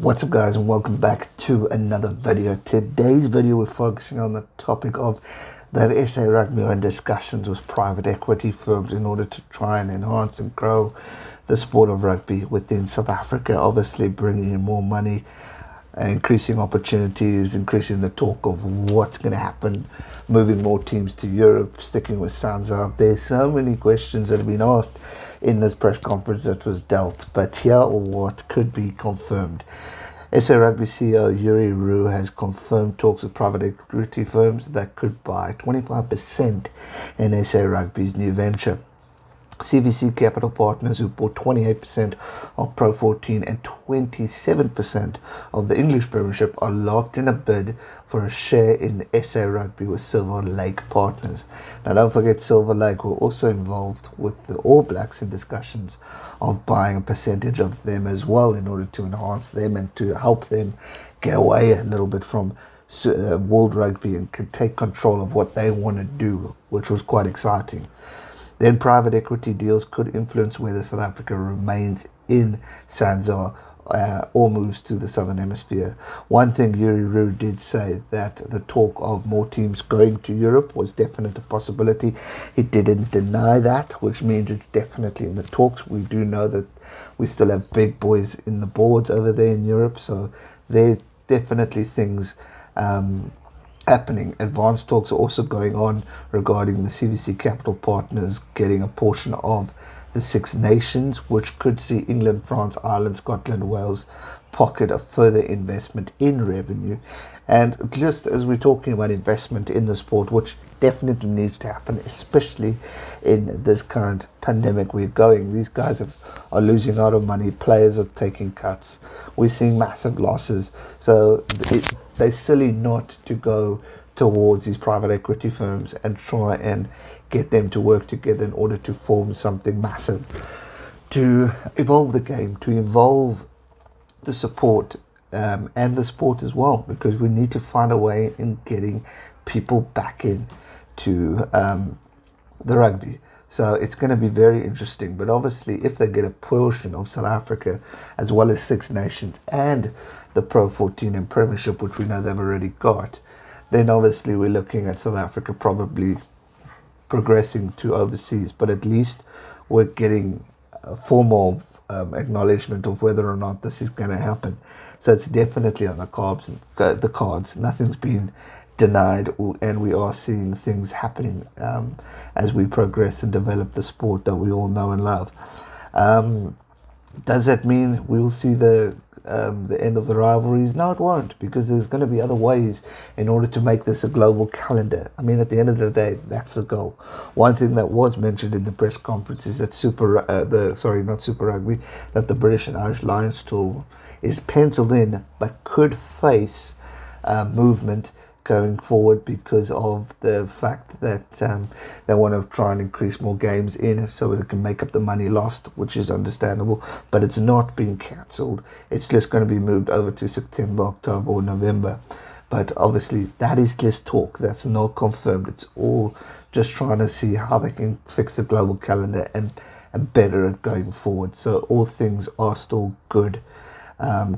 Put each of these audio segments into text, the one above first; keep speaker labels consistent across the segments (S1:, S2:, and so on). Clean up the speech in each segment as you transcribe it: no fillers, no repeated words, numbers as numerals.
S1: What's up guys, and welcome back to another video. Today's video we're focusing on the topic of that SA Rugby are in discussions with private equity firms in order to try and enhance and grow the sport of rugby within South Africa, obviously bringing in more money, increasing opportunities, increasing the talk of what's going to happen, moving more teams to Europe, sticking with Sanzaar. There's so many questions that have been asked in this press conference that was dealt, but here are what could be confirmed. SA Rugby CEO Jurie Roux has confirmed talks with private equity firms that could buy 25% in SA Rugby's new venture. CVC Capital Partners, who bought 28% of Pro 14 and 27% of the English Premiership, are locked in a bid for a share in SA Rugby with Silverlake Partners. Now, don't forget, Silverlake were also involved with the All Blacks in discussions of buying a percentage of them as well in order to enhance them and to help them get away a little bit from World Rugby and could take control of what they want to do, which was quite exciting. Then private equity deals could influence whether South Africa remains in Sanzaar or moves to the Southern Hemisphere. One thing Jurie Roux did say, that the talk of more teams going to Europe was definitely a possibility. He didn't deny that, which means it's definitely in the talks. We do know that we still have big boys in the boards over there in Europe, so there's definitely things happening. Advanced talks are also going on regarding the CVC Capital Partners getting a portion of the Six Nations, which could see England, France, Ireland, Scotland, Wales pocket a further investment in revenue. And just as we're talking about investment in the sport, which definitely needs to happen, especially in this current pandemic we're going, these guys are losing out on money, players are taking cuts, we're seeing massive losses, so they're silly not to go towards these private equity firms and try and get them to work together in order to form something massive, to evolve the game, to evolve the support and the sport as well, because we need to find a way in getting people back in to the rugby. So it's going to be very interesting. But obviously, if they get a portion of South Africa, as well as Six Nations and the Pro 14 and Premiership, which we know they've already got, then obviously we're looking at South Africa probably progressing to overseas. But at least we're getting a formal acknowledgement of whether or not this is going to happen. So it's definitely on the cards. Nothing's been denied, and we are seeing things happening as we progress and develop the sport that we all know and love. Does that mean we will see the end of the rivalries? No, it won't, because there's going to be other ways in order to make this a global calendar. I mean, at the end of the day, that's the goal. One thing that was mentioned in the press conference is that that the British and Irish Lions tour is penciled in, but could face movement going forward because of the fact that they want to try and increase more games in so they can make up the money lost, which is understandable, but it's not being cancelled. It's just going to be moved over to September, October or November. But obviously that is just talk, that's not confirmed. It's all just trying to see how they can fix the global calendar and better it going forward. So all things are still good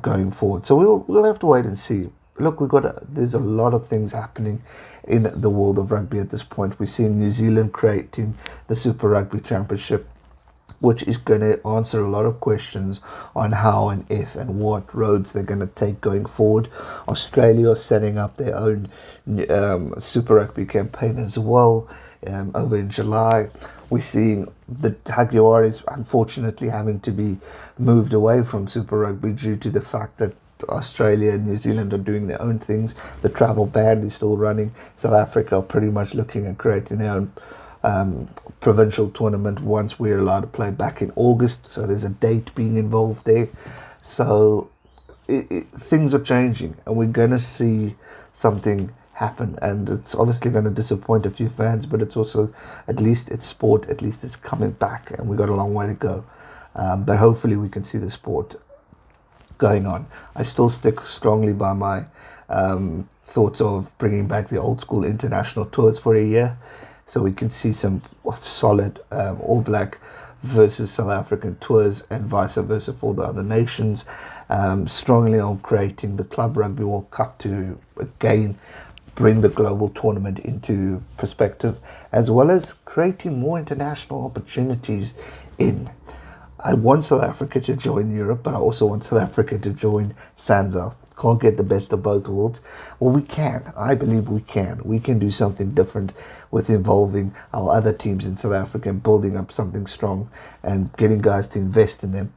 S1: going forward. So we'll have to wait and see. Look, there's a lot of things happening in the world of rugby at this point. We're seeing New Zealand creating the Super Rugby Championship, which is going to answer a lot of questions on how and if and what roads they're going to take going forward. Australia are setting up their own Super Rugby campaign as well over in July. We're seeing the Enquiries unfortunately having to be moved away from Super Rugby due to the fact that Australia and New Zealand are doing their own things. The travel ban is still running. South Africa are pretty much looking at creating their own provincial tournament once we're allowed to play back in August. So there's a date being involved there. So things are changing, and we're going to see something happen, and it's obviously going to disappoint a few fans, but it's also, at least it's sport, at least it's coming back, and we've got a long way to go. But hopefully we can see the sport going on. I still stick strongly by my thoughts of bringing back the old school international tours for a year, so we can see some solid All Black versus South African tours and vice versa for the other nations. Strongly on creating the Club Rugby World Cup to again bring the global tournament into perspective, as well as creating more international opportunities in. I want South Africa to join Europe, but I also want South Africa to join Sanzaar. Can't get the best of both worlds. Well, we can. I believe we can. We can do something different with involving our other teams in South Africa and building up something strong and getting guys to invest in them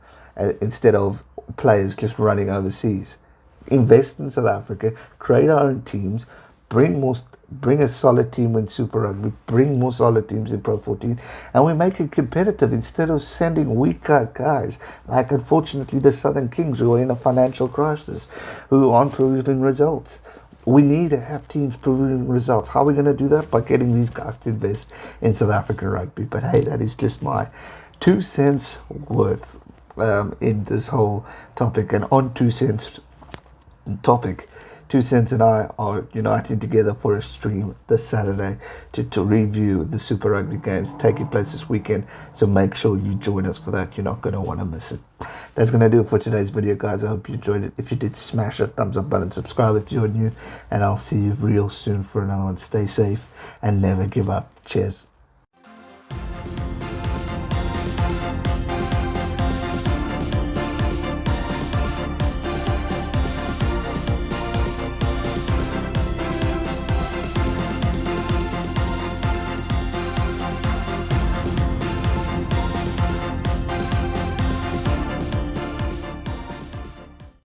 S1: instead of players just running overseas. Invest in South Africa, create our own teams, bring a solid team in Super Rugby, bring more solid teams in Pro 14, and we make it competitive instead of sending weaker guys like unfortunately the Southern Kings, who are in a financial crisis, who aren't proving results. We need to have teams proving results. How are we going to do that? By getting these guys to invest in South African rugby. But hey, that is just my 2 cents worth in this whole topic. And on 2 cents topic, 2 Cents and I are uniting together for a stream this Saturday to review the Super Rugby games taking place this weekend. So make sure you join us for that. You're not going to want to miss it. That's going to do it for today's video, guys. I hope you enjoyed it. If you did, smash that thumbs up button, subscribe if you're new, and I'll see you real soon for another one. Stay safe and never give up. Cheers.